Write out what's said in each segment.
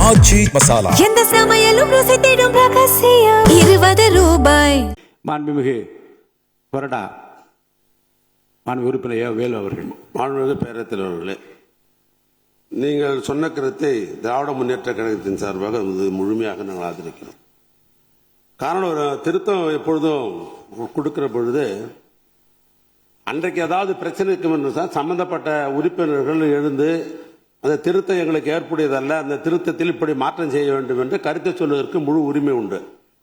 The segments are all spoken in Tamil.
ஆச்சி மசாலா. எந்த சமையலும் ருசி தேடும் ரகசியம். 20 ரூபாய். மாண்புமிகு கொறடா மாண்பு உறுப்பினர் வேலு அவர்கள். மாண்புமிகு பேரவைத் அவர்களே, நீங்கள் சொன்ன கருத்தை திராவிட முன்னேற்ற கழகத்தின் சார்பாக முழுமையாக நாங்கள் ஆதரிக்கிறோம். காரணம், ஒரு திருத்தம் எப்பொழுதும் கொடுக்கிற பொழுது அன்றைக்கு ஏதாவது பிரச்சனை இருக்கும் என்று சம்பந்தப்பட்ட உறுப்பினர்கள் எழுந்து அந்த திருத்தம் எங்களுக்கு ஏற்புடையதல்ல, அந்த திருத்தத்தில் இப்படி மாற்றம் செய்ய வேண்டும் என்று கருத்தை சொல்வதற்கு முழு உரிமை உண்டு.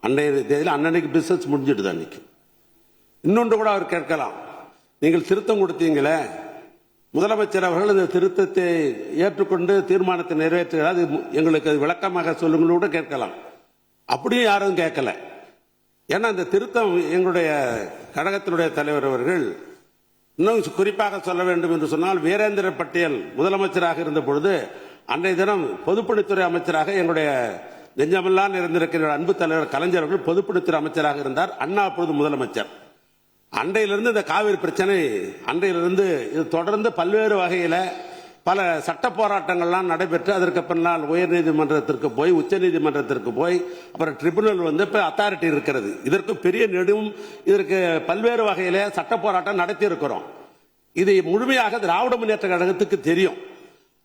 அன்றைய தேதியில் அன்னைக்கு பிசினஸ் முடிஞ்சிடுது. அன்னைக்கு இன்னொன்று கூட அவர் கேட்கலாம், நீங்கள் திருத்தம் கொடுத்தீங்களே, முதலமைச்சர் அவர்கள் இந்த திருத்தத்தை ஏற்றுக்கொண்டு தீர்மானத்தை நிறைவேற்றுகிறார், அது எங்களுக்கு விளக்கமாக சொல்லுங்கள் கூட கேட்கலாம். அப்படியும் யாரும் கேட்கல. ஏன்னா இந்த திருத்தம் எங்களுடைய கழகத்தினுடைய தலைவர் அவர்கள், இன்னும் குறிப்பாக சொல்ல வேண்டும் என்று சொன்னால், வீரேந்திர பட்டேல் முதலமைச்சராக இருந்த பொழுது அன்றைய தினம் பொதுப்பணித்துறை அமைச்சராக எங்களுடைய நெஞ்சமெல்லாம் இருந்திருக்கிற அன்பு தலைவர் கலைஞர் அவர்கள் பொதுப்பணித்துறை அமைச்சராக இருந்தார். அண்ணா அப்பொழுது முதலமைச்சர். அன்றையிலிருந்து இந்த காவிரி பிரச்சனை அன்றையிலிருந்து இது தொடர்ந்து பல்வேறு வகையில் பல சட்ட போராட்டங்கள்லாம் நடைபெற்று அதற்கு பின்னால் உயர்நீதிமன்றத்திற்கு போய் உச்சநீதிமன்றத்திற்கு போய் அப்புறம் ட்ரிபுனல் வந்து இப்போ அத்தாரிட்டி இருக்கிறது. இதற்கு பெரிய நெடும் இதற்கு பல்வேறு வகையில் சட்ட போராட்டம் நடத்தி இருக்கிறோம். இது முழுமையாக திராவிட முன்னேற்ற கழகத்துக்கு தெரியும்.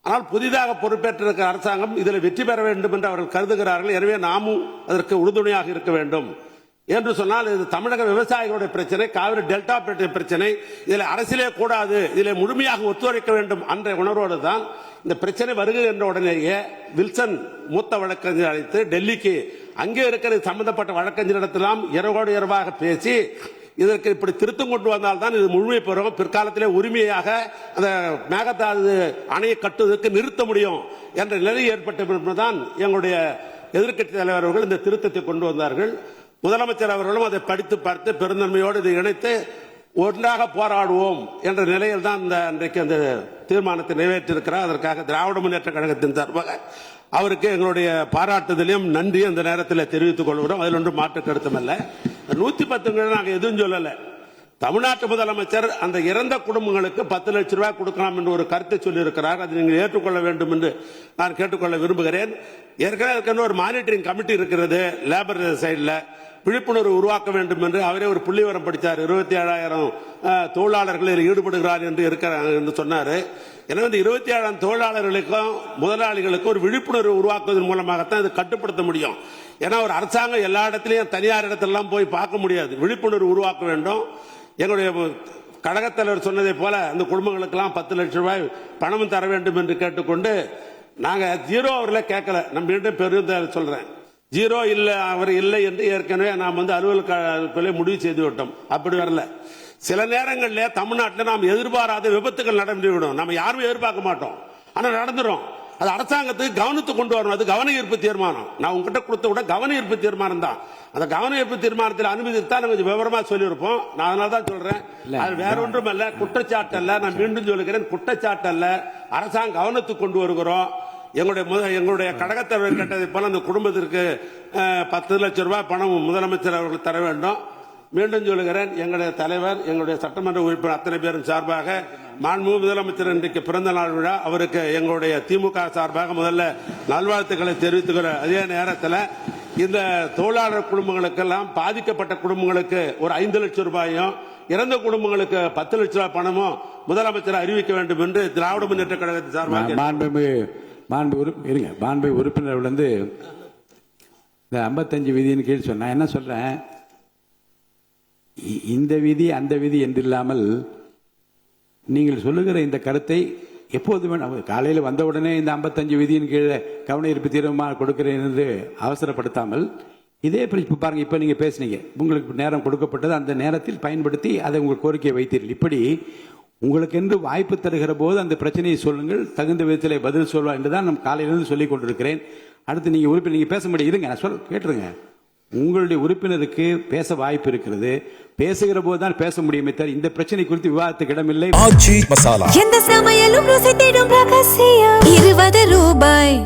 ஆனால் புதிதாக பொறுப்பேற்றிருக்கிற அரசாங்கம் இதில் வெற்றி பெற வேண்டும் என்று அவர்கள் கருதுகிறார்கள். எனவே நாமும் அதற்கு உறுதுணையாக இருக்க வேண்டும் என்று சொன்னால், இது தமிழக விவசாயிகளுடைய பிரச்சனை, காவிரி டெல்டா பிரச்சனை, இதில் அரசியலே கூடாது, இதில் முழுமையாக ஒத்துழைக்க வேண்டும் என்ற உணர்வோடு தான் இந்த பிரச்சனை வருகின்ற உடனேயே வில்சன் மூத்த வழக்கறிஞர் அழைத்து டெல்லிக்கு அங்கே இருக்கிற சம்பந்தப்பட்ட வழக்கறிஞரிடத்திலாம் இரவோடு இரவாக பேசி இதற்கு இப்படி திருத்தம் கொண்டு வந்தால்தான் இது முழுமை பெறும், பிற்காலத்திலே உரிமையாக அந்த மேகதாது அணையை கட்டுவதற்கு நிறுத்த முடியும் என்ற நிலை ஏற்பட்ட பின்புதான் எங்களுடைய எதிர்க்கட்சி தலைவர் அவர்கள் இந்த திருத்தத்தை கொண்டு வந்தார்கள். முதலமைச்சர் அவர்களும் அதை படித்து பார்த்து பெருந்தன்மையோடு இதை இணைத்து ஒன்றாக போராடுவோம் என்ற நிலையில் தான் அன்றைக்கு அந்த தீர்மானத்தை நிறைவேற்றிருக்கிறார். அதற்காக திராவிட முன்னேற்ற கழகத்தின் சார்பாக அவருக்கு எங்களுடைய பாராட்டுதலையும் நன்றி அந்த நேரத்தில் தெரிவித்துக் கொள்கிறோம். அதில் ஒன்றும் மாற்று கருத்துமல்ல. 110 நாங்கள் எதுவும் சொல்லலை. தமிழ்நாட்டு முதலமைச்சர் அந்த இறந்த குடும்பங்களுக்கு 10 லட்சம் ரூபாய் கொடுக்கலாம் என்று ஒரு கருத்தை சொல்லியிருக்கிறார். அதை நீங்கள் ஏற்றுக்கொள்ள வேண்டும் என்று நான் கேட்டுக்கொள்ள விரும்புகிறேன். ஏற்கனவே ஒரு மானிட்டரிங் கமிட்டி இருக்கிறது லேபர் சைடில், விழிப்புணர்வு உருவாக்க வேண்டும் என்று அவரே ஒரு புள்ளிவரம் படித்தார். 27,000 தொழிலாளர்கள் ஈடுபடுகிறார் என்று சொன்னார். எனவே இந்த 27,000 தொழிலாளர்களுக்கும் முதலாளிகளுக்கும் ஒரு விழிப்புணர்வு உருவாக்குவதன் மூலமாகத்தான் இது கட்டுப்படுத்த முடியும். ஏன்னா ஒரு அரசாங்கம் எல்லா இடத்திலையும் தனியார் இடத்திலாம் போய் பார்க்க முடியாது. விழிப்புணர்வு உருவாக்க வேண்டும். எங்களுடைய கழகத் தலைவர் சொன்னதை போல அந்த குடும்பங்களுக்கெல்லாம் 10 லட்சம் ரூபாய் பணமும் தர வேண்டும் என்று கேட்டுக்கொண்டு, நாங்கள் ஜீரோ அவரில் கேட்கல. நம்ம மீண்டும் பெரும் சொல்றேன், ஜீரோ இல்லை அவர் இல்லை என்று ஏற்கனவே நாம் அலுவலக முடிவு செய்து விட்டோம். அப்படி வரல. சில நேரங்களில் தமிழ்நாட்டில் நாம் எதிர்பாராத விபத்துகள் நடந்துவிடும். நம்ம யாருமே எதிர்பார்க்க மாட்டோம், ஆனால் நடந்துடும். அது அரசாங்கத்துக்கு கவனத்தை கொண்டு வரணும். அது கவன ஈர்ப்பு தீர்மானம். நான் உங்ககிட்ட கொடுத்த கூட கவன ஈர்ப்பு தீர்மானம் தான். அந்த கவன ஈர்ப்பு தீர்மானத்தில் அனுமதித்தான் கொஞ்சம் விவரமா சொல்லியிருப்போம். நான் அதனால தான் சொல்றேன், அது வேற ஒன்றும் அல்ல, குற்றச்சாட்டு அல்ல. நான் மீண்டும் சொல்லுகிறேன், குற்றச்சாட்டு அல்ல. அரசாங்கம் கவனத்துக்கு கொண்டு வருகிறோம். எங்களுடைய கழகத்தலைவர் கேட்டதை போல அந்த குடும்பத்திற்கு 10 லட்சம் ரூபாய் பணம் முதலமைச்சர் அவர்கள் தர வேண்டும். மீண்டும் சொல்லுகிறேன், எங்களுடைய தலைவர், எங்களுடைய சட்டமன்ற உறுப்பினர் அத்தனை பேரும் சார்பாக மாண்புமிகு முதலமைச்சர் இன்றைக்கு பிறந்த நாள் விழா, அவருக்கு எங்களுடைய திமுக சார்பாக முதல்ல நல்வாழ்த்துக்களை தெரிவித்துக்கிற அதே நேரத்தில் இந்த தொழிலாளர் குடும்பங்களுக்கெல்லாம் பாதிக்கப்பட்ட குடும்பங்களுக்கு ஒரு 5 லட்சம் ரூபாயும், இறந்த குடும்பங்களுக்கு 10 லட்சம் ரூபாய் பணமும் முதலமைச்சர் அறிவிக்க வேண்டும் என்று திராவிட முன்னேற்ற கழகத்தின் சார்பாக மாண்பு உறுப்பினர் வந்து இந்த 55 விதியின் கீழ் சொன்ன என்ன சொல்றேன், இந்த விதி அந்த விதி என்று இல்லாமல் நீங்கள் சொல்லுகிற இந்த கருத்தை எப்போதுமே காலையில் வந்தவுடனே இந்த 55 விதியின் கீழே கவன ஈர்ப்பு தீர்மானம் கொடுக்கிறேன் என்று அவசரப்படுத்தாமல் இதே பாருங்க, இப்ப நீங்க பேசுனீங்க, உங்களுக்கு நேரம் கொடுக்கப்பட்டது, அந்த நேரத்தில் பயன்படுத்தி அதை உங்கள் கோரிக்கையை வைத்தீர்கள். இப்படி உங்களுக்கு என்று வாய்ப்பு தருகிற போது அந்த பிரச்சனையை சொல்லுங்கள், தகுந்த விதத்தில் பதில் சொல்வா என்றுதான் நான் காலையிலிருந்து சொல்லிக் கொண்டிருக்கிறேன். அடுத்து நீங்க உறுப்பினர் நீங்க பேச முடியும், இருங்க நான் கேட்டுருங்க. உங்களுடைய உறுப்பினருக்கு பேச வாய்ப்பு இருக்கிறது, பேசுகிற போதுதான் பேச முடியுமே தவிர இந்த பிரச்சனை குறித்து விவாதத்துக்கு இடமில்லை. ஆச்சி மசாலா. எந்த சமையலும் ருசி தேடும் ரகசியம். 20 ரூபாய்.